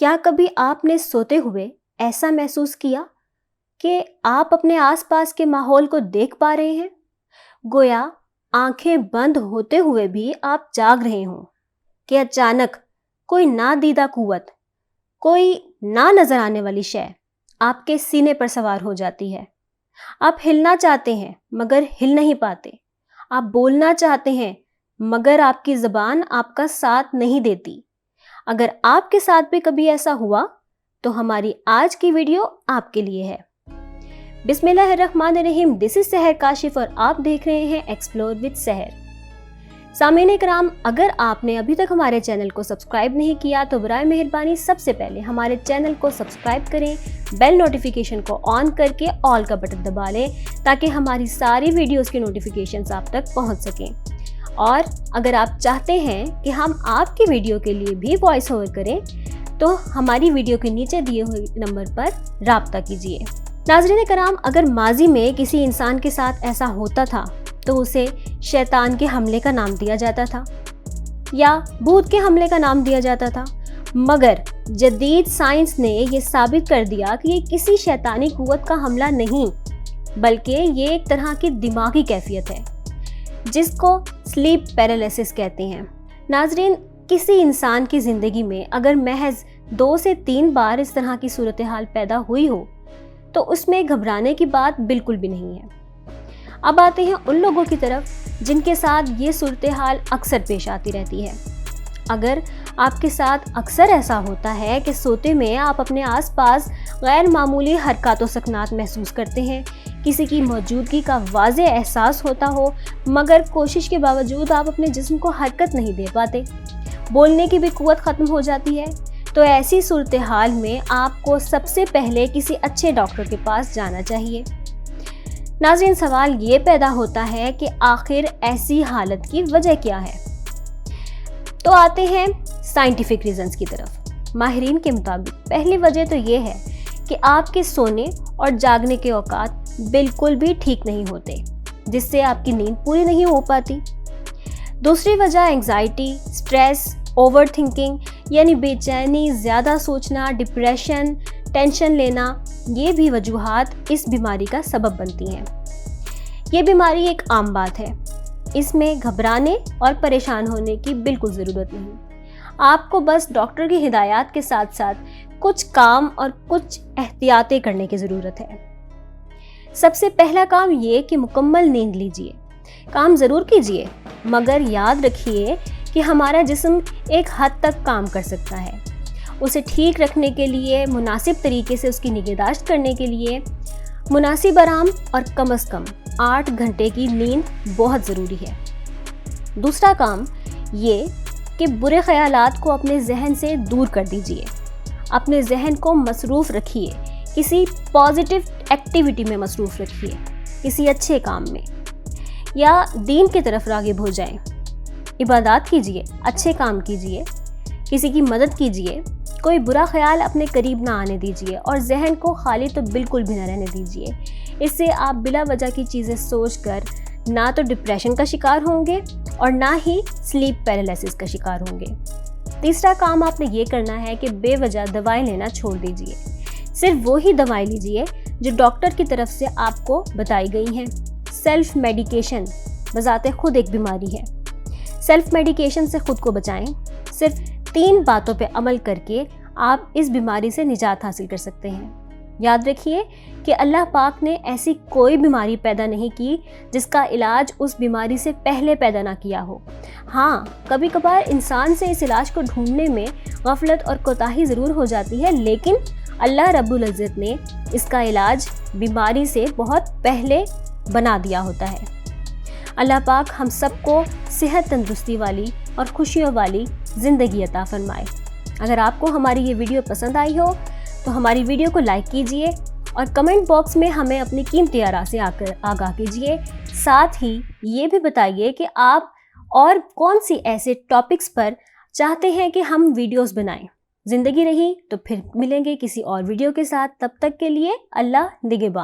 کیا کبھی آپ نے سوتے ہوئے ایسا محسوس کیا کہ آپ اپنے آس پاس کے ماحول کو دیکھ پا رہے ہیں؟ گویا آنکھیں بند ہوتے ہوئے بھی آپ جاگ رہے ہوں کہ اچانک کوئی نادیدہ قوت، کوئی نہ نظر آنے والی شے آپ کے سینے پر سوار ہو جاتی ہے۔ آپ ہلنا چاہتے ہیں مگر ہل نہیں پاتے، آپ بولنا چاہتے ہیں مگر آپ کی زبان آپ کا ساتھ نہیں دیتی۔ اگر آپ کے ساتھ بھی کبھی ایسا ہوا تو ہماری آج کی ویڈیو آپ کے لیے ہے۔ بسم اللہ الرحمن الرحیم، دس از سحر کاشف اور آپ دیکھ رہے ہیں ایکسپلور وتھ سحر۔ سامعین کرام، اگر آپ نے ابھی تک ہمارے چینل کو سبسکرائب نہیں کیا تو برائے مہربانی سب سے پہلے ہمارے چینل کو سبسکرائب کریں، بیل نوٹیفیکیشن کو آن کر کے آل کا بٹن دبا لیں تاکہ ہماری ساری ویڈیوز کی نوٹیفیکیشنز آپ تک پہنچ سکیں۔ اور اگر آپ چاہتے ہیں کہ ہم آپ کی ویڈیو کے لیے بھی وائس اوور کریں تو ہماری ویڈیو کے نیچے دیے ہوئے نمبر پر رابطہ کیجیے۔ ناظرین کرام، اگر ماضی میں کسی انسان کے ساتھ ایسا ہوتا تھا تو اسے شیطان کے حملے کا نام دیا جاتا تھا یا بھوت کے حملے کا نام دیا جاتا تھا، مگر جدید سائنس نے یہ ثابت کر دیا کہ یہ کسی شیطانی قوت کا حملہ نہیں بلکہ یہ ایک طرح کی دماغی کیفیت ہے جس کو سلیپ پیرالیسس کہتے ہیں۔ ناظرین، کسی انسان کی زندگی میں اگر محض 2 سے 3 بار اس طرح کی صورتحال پیدا ہوئی ہو تو اس میں گھبرانے کی بات بالکل بھی نہیں ہے۔ اب آتے ہیں ان لوگوں کی طرف جن کے ساتھ یہ صورتحال اکثر پیش آتی رہتی ہے۔ اگر آپ کے ساتھ اکثر ایسا ہوتا ہے کہ سوتے میں آپ اپنے آس پاس غیر معمولی حرکات و سکنات محسوس کرتے ہیں، کسی کی موجودگی کا واضح احساس ہوتا ہو مگر کوشش کے باوجود آپ اپنے جسم کو حرکت نہیں دے پاتے، بولنے کی بھی قوت ختم ہو جاتی ہے، تو ایسی صورتحال میں آپ کو سب سے پہلے کسی اچھے ڈاکٹر کے پاس جانا چاہیے۔ ناظرین، سوال یہ پیدا ہوتا ہے کہ آخر ایسی حالت کی وجہ کیا ہے؟ تو آتے ہیں سائنٹیفک ریزنز کی طرف۔ ماہرین کے مطابق پہلی وجہ تو یہ ہے کہ آپ کے سونے اور جاگنے کے اوقات بالکل بھی ٹھیک نہیں ہوتے، جس سے آپ کی نیند پوری نہیں ہو پاتی۔ دوسری وجہ انگزائٹی، سٹریس، اوور تھنکنگ یعنی بے چینی، زیادہ سوچنا، ڈپریشن، ٹینشن لینا، یہ بھی وجوہات اس بیماری کا سبب بنتی ہیں۔ یہ بیماری ایک عام بات ہے، اس میں گھبرانے اور پریشان ہونے کی بالکل ضرورت نہیں۔ آپ کو بس ڈاکٹر کی ہدایات کے ساتھ ساتھ کچھ کام اور کچھ احتیاطیں کرنے کی ضرورت ہے۔ سب سے پہلا کام یہ کہ مکمل نیند لیجیے۔ کام ضرور کیجیے مگر یاد رکھیے کہ ہمارا جسم ایک حد تک کام کر سکتا ہے۔ اسے ٹھیک رکھنے کے لیے، مناسب طریقے سے اس کی نگہداشت کرنے کے لیے مناسب آرام اور کم از کم 8 گھنٹے کی نیند بہت ضروری ہے۔ دوسرا کام یہ کہ برے خیالات کو اپنے ذہن سے دور کر دیجیے۔ اپنے ذہن کو مصروف رکھیے، کسی پازیٹیو ایکٹیویٹی میں مصروف رکھیے، کسی اچھے کام میں، یا دین کی طرف راغب ہو جائیں۔ عبادات کیجیے، اچھے کام کیجیے، کسی کی مدد کیجیے، کوئی برا خیال اپنے قریب نہ آنے دیجیے اور ذہن کو خالی تو بالکل بھی نہ رہنے دیجیے۔ اس سے آپ بلا وجہ کی چیزیں سوچ کر نہ تو ڈپریشن کا شکار ہوں گے اور نہ ہی سلیپ پیرالیسس کا شکار ہوں گے۔ تیسرا کام آپ نے یہ کرنا ہے کہ بے وجہ دوائیں لینا چھوڑ دیجیے۔ صرف وہی دوائیں لیجیے جو ڈاکٹر کی طرف سے آپ کو بتائی گئی ہیں۔ سیلف میڈیکیشن بذات خود ایک بیماری ہے۔ سیلف میڈیکیشن سے خود کو بچائیں۔ صرف 3 باتوں پہ عمل کر کے آپ اس بیماری سے نجات حاصل کر سکتے ہیں۔ یاد رکھیے کہ اللہ پاک نے ایسی کوئی بیماری پیدا نہیں کی جس کا علاج اس بیماری سے پہلے پیدا نہ کیا ہو۔ ہاں، کبھی کبھار انسان سے اس علاج کو ڈھونڈنے میں غفلت اور کوتاہی ضرور ہو جاتی ہے، لیکن اللہ رب العزت نے اس کا علاج بیماری سے بہت پہلے بنا دیا ہوتا ہے۔ اللہ پاک ہم سب کو صحت تندرستی والی اور خوشیوں والی زندگی عطا فرمائے۔ اگر آپ کو ہماری یہ ویڈیو پسند آئی ہو تو ہماری ویڈیو کو لائک کیجیے اور کمنٹ باکس میں ہمیں اپنی قیمتی آراء سے آگاہ کیجیے۔ ساتھ ہی یہ بھی بتائیے کہ آپ اور کون سی ایسے ٹاپکس پر چاہتے ہیں کہ ہم ویڈیوز بنائیں۔ زندگی رہی تو پھر ملیں گے کسی اور ویڈیو کے ساتھ، تب تک کے لیے اللہ نگہبان۔